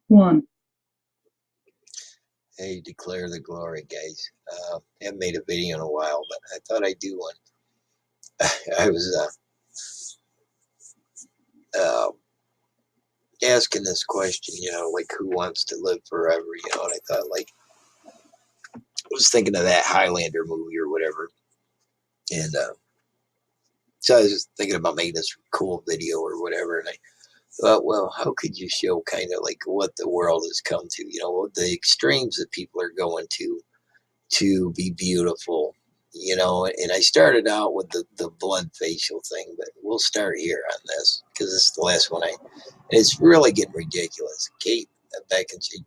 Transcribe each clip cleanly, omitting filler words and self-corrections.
One. Hey, declare the glory, guys. Haven't made a video in a while, but I thought I'd do one. I was uh, asking this question, like who wants to live forever, and I thought, like, I was thinking of that Highlander movie or whatever. And so I was just thinking about making this cool video or whatever. And I thought, well, how could you show kind of like what the world has come to, the extremes that people are going to be beautiful, and I started out with the blood facial thing, but we'll start here on this because this is the last one it's really getting ridiculous. Kate Beckinsale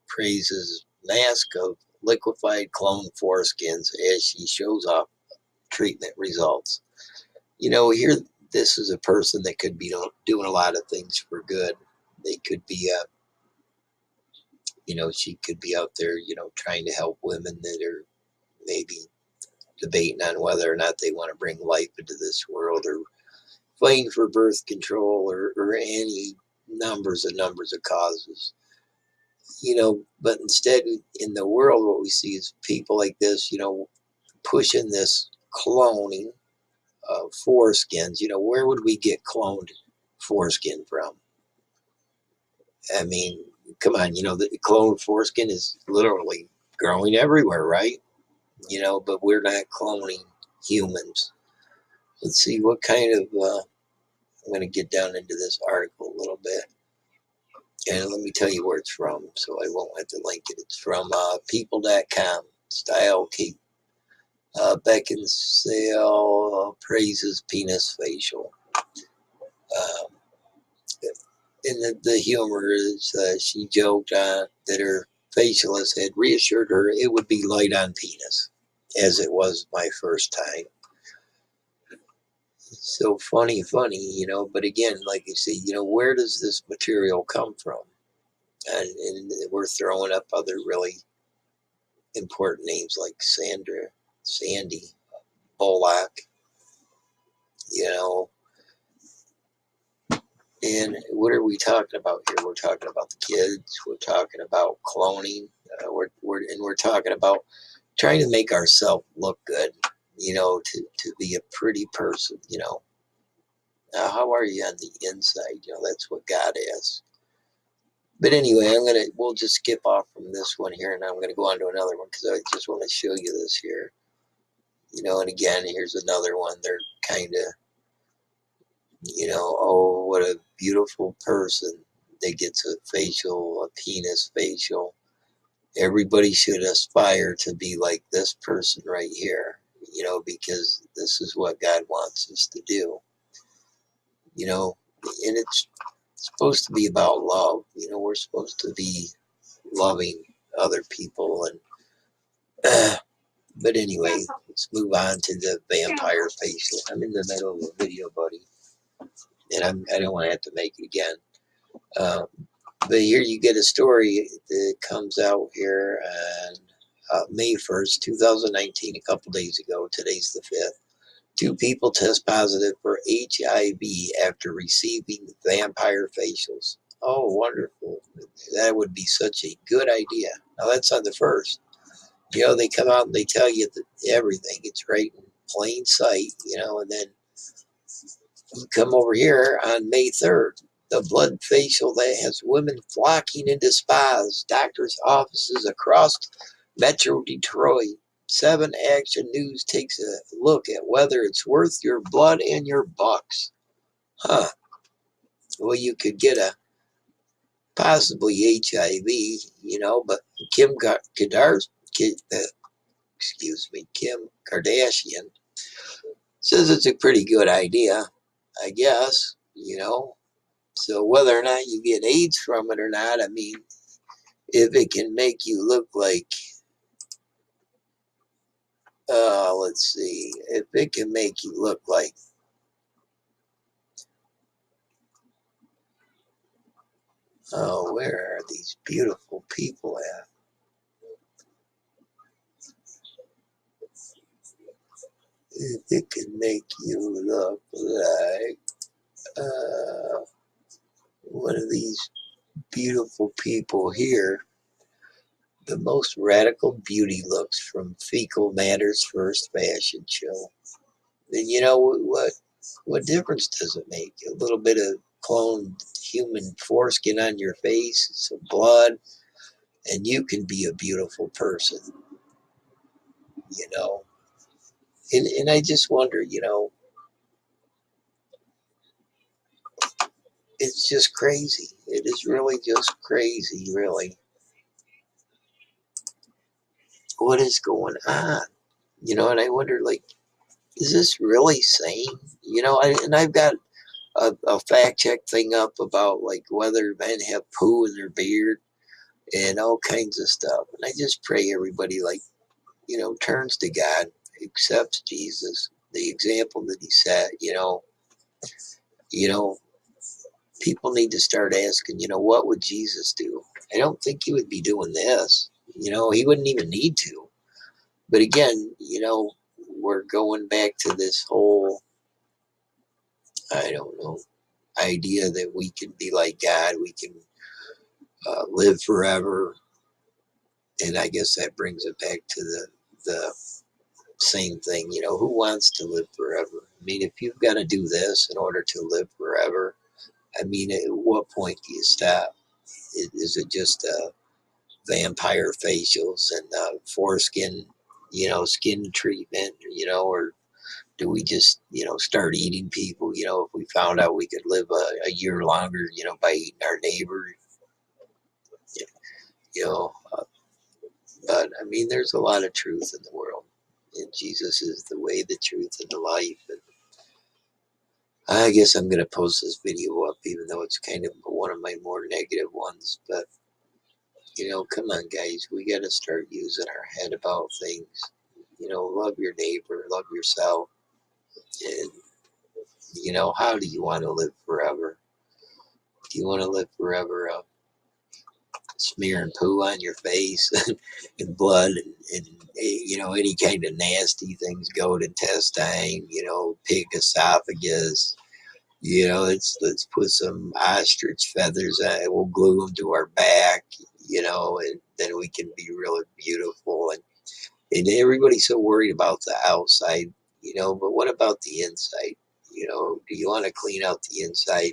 praises mask of liquefied clone foreskins as she shows off treatment results. Here, this is a person that could be doing a lot of things for good. They could be she could be out there, trying to help women that are maybe debating on whether or not they want to bring life into this world, or fighting for birth control, or any numbers of causes. But instead, in the world, what we see is people like this, pushing this cloning of foreskins. Where would we get cloned foreskin from? I mean, come on, the cloned foreskin is literally growing everywhere, right? But we're not cloning humans. Let's see what kind of I'm going to get down into this article a little bit, and let me tell you where it's from, so I won't have to link it. It's from people.com. Style Keep. Beckinsale praises penis facial. Um, and the humor is she joked that her facialist had reassured her it would be light on penis, as it was my first time. So funny, but again, like you see, where does this material come from? And we're throwing up other really important names like Sandy, Bullock, you know. And what are we talking about here? We're talking about the kids. We're talking about cloning. We're talking about trying to make ourselves look good, to be a pretty person, Now, how are you on the inside? That's what God asks. But anyway, we'll just skip off from this one here, and I'm gonna go on to another one because I just want to show you this here. And again, here's another one. They're kind of, oh, what a beautiful person that gets a penis facial. Everybody should aspire to be like this person right here, because this is what God wants us to do, and it's supposed to be about love. We're supposed to be loving other people. And but anyway, let's move on to the vampire facial. I'm in the middle of a video, buddy, and I don't want to have to make it again. Um, but here you get a story that comes out here on May 1st, 2019, a couple days ago. Today's the 5th. 2 people test positive for HIV after receiving vampire facials. Oh, wonderful. That would be such a good idea. Now, that's on the 1st. They come out and they tell you everything. It's right in plain sight, and then you come over here on May 3rd. The blood facial that has women flocking into spas, doctors' offices across Metro Detroit. 7 Action News takes a look at whether it's worth your blood and your bucks. Huh. Well, you could get a possibly HIV, but Kim Kim Kardashian says it's a pretty good idea, I guess, So whether or not you get AIDS from it or not, I mean, if it can make you look like, let's see, if it can make you look like, oh, where are these beautiful people at? If it can make you look like one of these beautiful people here. The most radical beauty looks from Fecal Matter's first fashion show. And you know what? What difference does it make? A little bit of cloned human foreskin on your face, some blood, and you can be a beautiful person. You know, and I just wonder. It's just crazy. It is really just crazy. Really, what is going on? And I wonder, like, is this really sane? And I've got a fact check thing up about like whether men have poo in their beard and all kinds of stuff. And I just pray everybody like turns to God, accepts Jesus, the example that He set. You know, people need to start asking. What would Jesus do? I don't think He would be doing this. He wouldn't even need to. But again, we're going back to this whole, I don't know, idea that we can be like God, we can live forever, and I guess that brings it back to the same thing. Who wants to live forever? I mean, if you've got to do this in order to live forever, I mean, at what point do you stop? Is it just vampire facials and foreskin, skin treatment, or do we just, start eating people? If we found out we could live a year longer, by eating our neighbor, you know, but I mean, there's a lot of truth in the world, and Jesus is the way, the truth, and the life. And I guess I'm gonna post this video up, even though it's kind of one of my more negative ones. But come on, guys, we gotta start using our head about things. Love your neighbor, love yourself, and how do you want to live forever? Do you want to live forever smearing poo on your face and blood and any kind of nasty things, goat intestine, pig esophagus? Let's put some ostrich feathers on it. We'll glue them to our back, and then we can be really beautiful. And everybody's so worried about the outside, but what about the inside? Do you want to clean out the inside?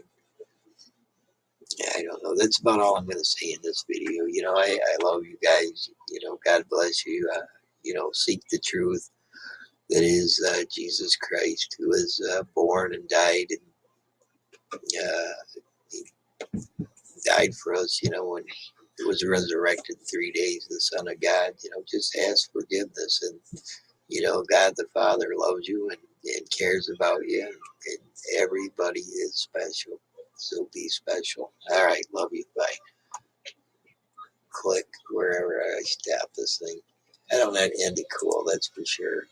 I don't know. That's about all I'm going to say in this video. I love you guys. God bless you. Seek the truth that is Jesus Christ, who was born and died, and He died for us, and was resurrected 3 days, the Son of God. Just ask forgiveness, and God the Father loves you and cares about you, and everybody is special. So be special. All right, love you. Bye. Click wherever I tap this thing. I don't end it cool, that's for sure.